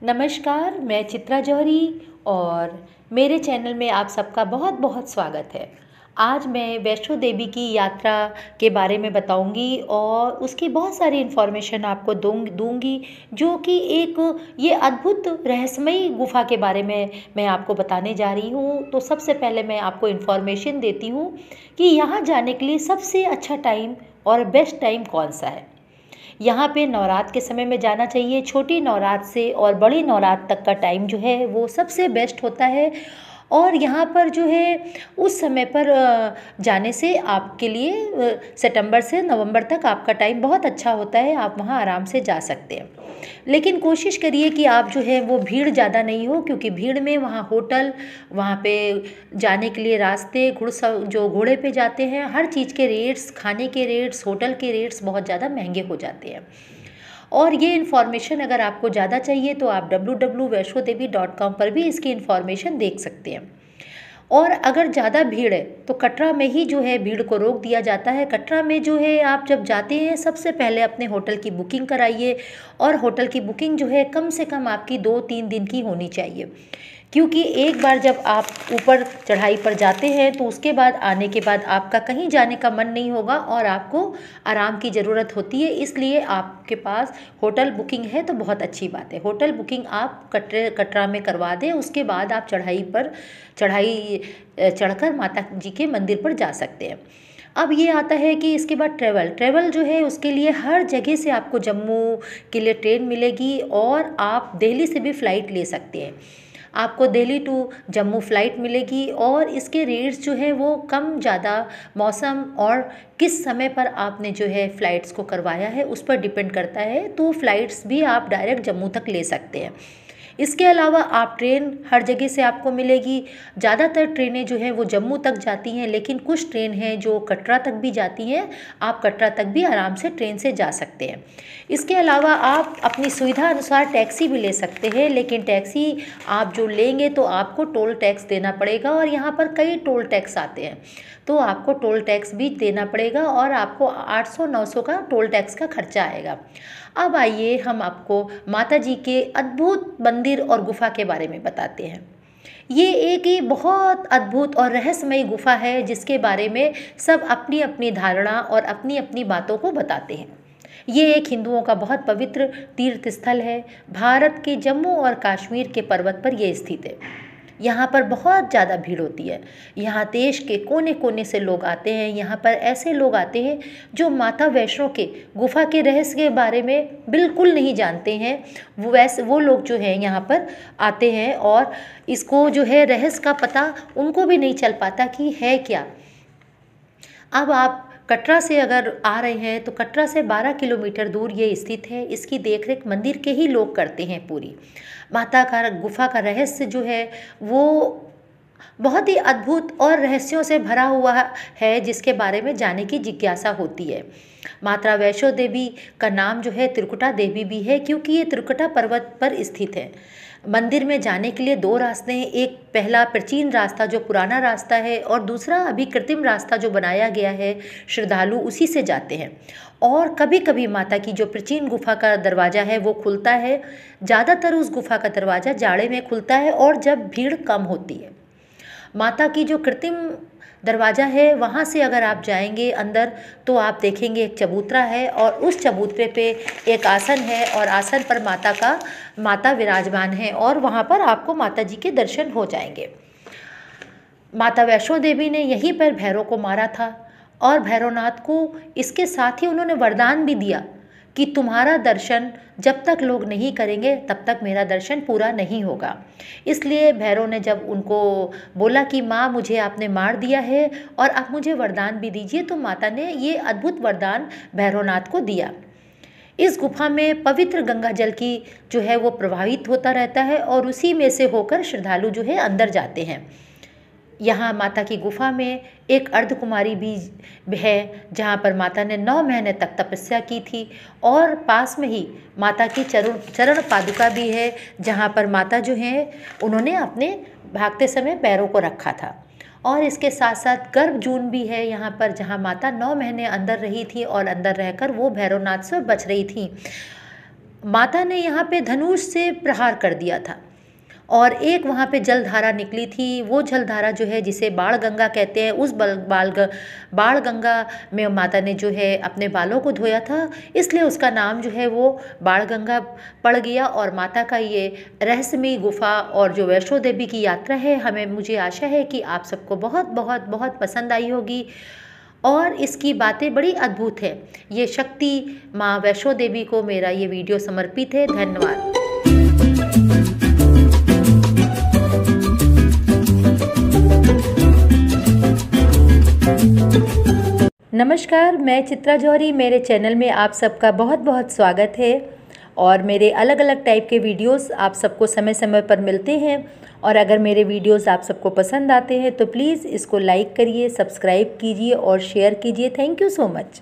नमस्कार, मैं चित्रा जौहरी और मेरे चैनल में आप सबका बहुत बहुत स्वागत है। आज मैं वैष्णो देवी की यात्रा के बारे में बताऊंगी और उसकी बहुत सारी इन्फॉर्मेशन आपको दूंगी जो कि एक ये अद्भुत रहस्यमयी गुफा के बारे में मैं आपको बताने जा रही हूँ। तो सबसे पहले मैं आपको इन्फॉर्मेशन देती हूँ कि यहाँ जाने के लिए सबसे अच्छा टाइम और बेस्ट टाइम कौन सा है। यहाँ पे नवरात्र के समय में जाना चाहिए। छोटी नवरात्र से और बड़ी नवरात्र तक का टाइम जो है वो सबसे बेस्ट होता है। और यहाँ पर जो है उस समय पर जाने से आपके लिए सितंबर से नवंबर तक आपका टाइम बहुत अच्छा होता है। आप वहाँ आराम से जा सकते हैं, लेकिन कोशिश करिए कि आप जो है वो भीड़ ज़्यादा नहीं हो, क्योंकि भीड़ में वहाँ होटल, वहाँ पे जाने के लिए रास्ते, जो घोड़े पे जाते हैं, हर चीज़ के रेट्स, खाने के रेट्स, होटल के रेट्स बहुत ज़्यादा महंगे हो जाते हैं। और ये इन्फॉर्मेशन अगर आपको ज़्यादा चाहिए तो आप www.vaishnodevi.com पर भी इसकी इन्फॉर्मेशन देख सकते हैं। और अगर ज़्यादा भीड़ है तो कटरा में ही जो है भीड़ को रोक दिया जाता है। कटरा में जो है आप जब जाते हैं सबसे पहले अपने होटल की बुकिंग कराइए, और होटल की बुकिंग जो है कम से कम आपकी 2-3 दिन की होनी चाहिए, क्योंकि एक बार जब आप ऊपर चढ़ाई पर जाते हैं तो उसके बाद आने के बाद आपका कहीं जाने का मन नहीं होगा और आपको आराम की ज़रूरत होती है। इसलिए आपके पास होटल बुकिंग है तो बहुत अच्छी बात है। होटल बुकिंग आप कटरा में करवा दें, उसके बाद आप चढ़ाई चढ़कर माता जी के मंदिर पर जा सकते हैं। अब ये आता है कि इसके बाद ट्रेवल जो है उसके लिए हर जगह से आपको जम्मू के लिए ट्रेन मिलेगी, और आप दिल्ली से भी फ़्लाइट ले सकते हैं। आपको दिल्ली टू जम्मू फ़्लाइट मिलेगी, और इसके रेट्स जो है वो कम ज़्यादा मौसम और किस समय पर आपने जो है फ़्लाइट्स को करवाया है उस पर डिपेंड करता है। तो फ़्लाइट्स भी आप डायरेक्ट जम्मू तक ले सकते हैं। इसके अलावा आप ट्रेन हर जगह से आपको मिलेगी। ज़्यादातर ट्रेनें जो हैं वो जम्मू तक जाती हैं, लेकिन कुछ ट्रेन हैं जो कटरा तक भी जाती हैं। आप कटरा तक भी आराम से ट्रेन से जा सकते हैं। इसके अलावा आप अपनी सुविधा अनुसार टैक्सी भी ले सकते हैं, लेकिन टैक्सी आप जो लेंगे तो आपको टोल टैक्स देना पड़ेगा, और यहाँ पर कई टोल टैक्स आते हैं तो आपको टोल टैक्स भी देना पड़ेगा, और आपको 800-900 का टोल टैक्स का खर्चा आएगा। अब आइए हम आपको माता जी के अद्भुत मंदिर और गुफा के बारे में बताते हैं। ये एक ही बहुत अद्भुत और रहस्यमयी गुफा है जिसके बारे में सब अपनी अपनी धारणा और अपनी अपनी बातों को बताते हैं। ये एक हिंदुओं का बहुत पवित्र तीर्थ स्थल है। भारत के जम्मू और कश्मीर के पर्वत पर यह स्थित है। यहाँ पर बहुत ज़्यादा भीड़ होती है। यहाँ देश के कोने कोने से लोग आते हैं। यहाँ पर ऐसे लोग आते हैं जो माता वैष्णो के गुफा के रहस्य के बारे में बिल्कुल नहीं जानते हैं। वो लोग जो हैं यहाँ पर आते हैं, और इसको जो है रहस्य का पता उनको भी नहीं चल पाता कि है क्या। अब आप कटरा से अगर आ रहे हैं तो कटरा से 12 किलोमीटर दूर ये स्थित है। इसकी देखरेख मंदिर के ही लोग करते हैं पूरी। माता का गुफा का रहस्य जो है वो बहुत ही अद्भुत और रहस्यों से भरा हुआ है, जिसके बारे में जानने की जिज्ञासा होती है। माता वैष्णो देवी का नाम जो है त्रिकुटा देवी भी है, क्योंकि ये त्रिकुटा पर्वत पर स्थित है। मंदिर में जाने के लिए 2 रास्ते हैं। एक पहला प्राचीन रास्ता जो पुराना रास्ता है, और दूसरा अभी कृत्रिम रास्ता जो बनाया गया है, श्रद्धालु उसी से जाते हैं। और कभी कभी माता की जो प्राचीन गुफा का दरवाज़ा है वो खुलता है। ज़्यादातर उस गुफा का दरवाज़ा जाड़े में खुलता है और जब भीड़ कम होती है। माता की जो कृत्रिम दरवाज़ा है वहाँ से अगर आप जाएंगे अंदर तो आप देखेंगे एक चबूतरा है, और उस चबूतरे पे एक आसन है, और आसन पर माता विराजमान है, और वहाँ पर आपको माता जी के दर्शन हो जाएंगे। माता वैष्णो देवी ने यहीं पर भैरव को मारा था, और भैरवनाथ को इसके साथ ही उन्होंने वरदान भी दिया कि तुम्हारा दर्शन जब तक लोग नहीं करेंगे तब तक मेरा दर्शन पूरा नहीं होगा। इसलिए भैरव ने जब उनको बोला कि माँ मुझे आपने मार दिया है और आप मुझे वरदान भी दीजिए, तो माता ने ये अद्भुत वरदान भैरवनाथ को दिया। इस गुफा में पवित्र गंगा जल की जो है वो प्रवाहित होता रहता है, और उसी में से होकर श्रद्धालु जो है अंदर जाते हैं। यहाँ माता की गुफा में एक अर्धकुमारी भी है, जहाँ पर माता ने 9 महीने तक तपस्या की थी, और पास में ही माता की चरण पादुका भी है, जहाँ पर माता जो है उन्होंने अपने भागते समय पैरों को रखा था। और इसके साथ साथ गर्भ जून भी है यहाँ पर, जहाँ माता 9 महीने अंदर रही थी, और अंदर रहकर वो भैरवनाथ से बच रही थी। माता ने यहाँ पे धनुष से प्रहार कर दिया था और एक वहाँ पे जलधारा निकली थी। वो जलधारा जो है जिसे बाण गंगा कहते हैं, उस बाण गंगा में माता ने जो है अपने बालों को धोया था, इसलिए उसका नाम जो है वो बाण गंगा पड़ गया। और माता का ये रहस्यमयी गुफा और जो वैष्णो देवी की यात्रा है, मुझे आशा है कि आप सबको बहुत बहुत बहुत पसंद आई होगी और इसकी बातें बड़ी अद्भुत है। ये शक्ति माँ वैष्णो देवी को मेरा ये वीडियो समर्पित है। धन्यवाद। नमस्कार, मैं चित्रा जौहरी। मेरे चैनल में आप सबका बहुत बहुत स्वागत है और मेरे अलग अलग टाइप के वीडियोस आप सबको समय समय पर मिलते हैं। और अगर मेरे वीडियोस आप सबको पसंद आते हैं तो प्लीज़ इसको लाइक करिए, सब्सक्राइब कीजिए और शेयर कीजिए। Thank you so much.